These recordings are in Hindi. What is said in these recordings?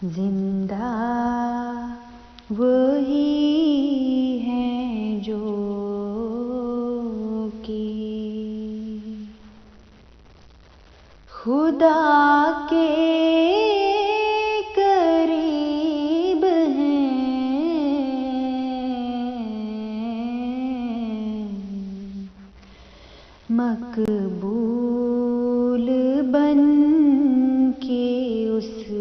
जिंदा वही है जो कि खुदा के करीब हैं, मकबूल बन के उसके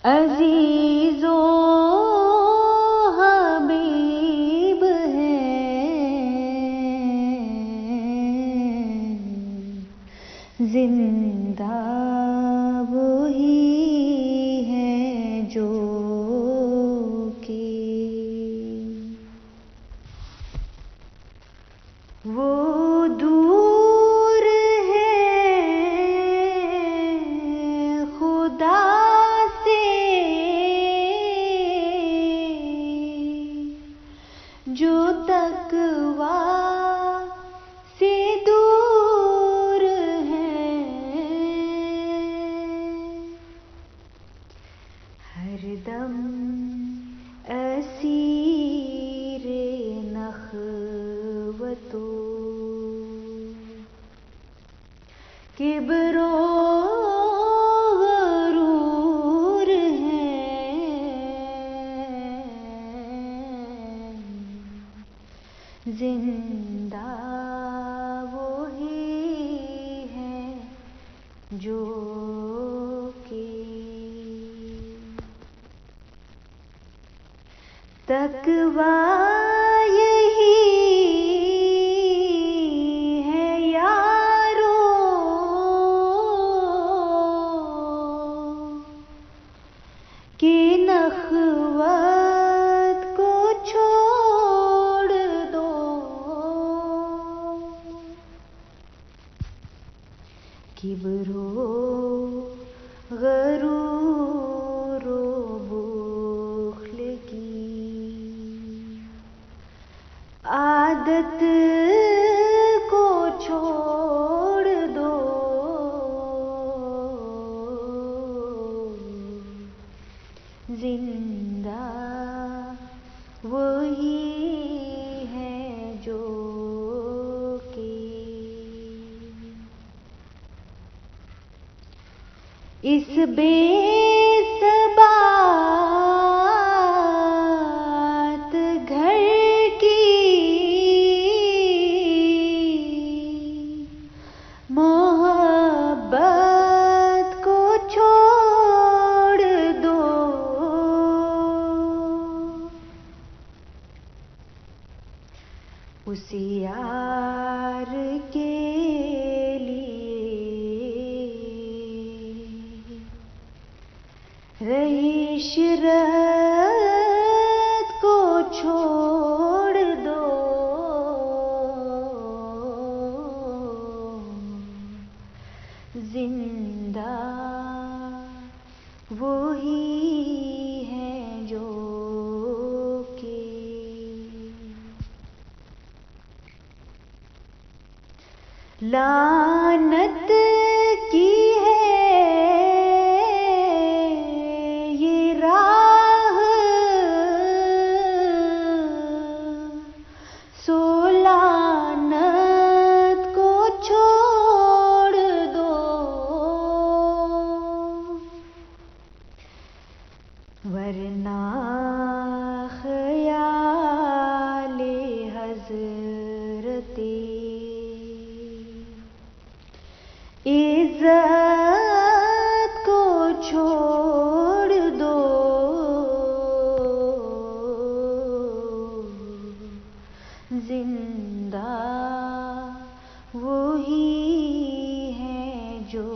अजीजो हबीब हैं, जिंदा वही है जो कि वो दूर है खुदा से जो तकवा से दूर है, हरदम असीरे नख़वतो किब्रो गरूर हैं, जिंदा वही है जो कि तकवा यही है यारो कि नख़वत को छोड़ दो, किब्रो गरूरो बुख्ल की आदत को छोड़ दो, जिंदा वही है जो कि इस बेसबात घर की मोहब्बत को छोड़ दो, उस यार के रईश रत को छोड़ दो, जिंदा वही है जो कि लानत की है ये राह, सो लानत को छोड़ दो, वरना ख़याले हज़रते इज़्ज़त को छोड़ दो, जिंदा वही है जो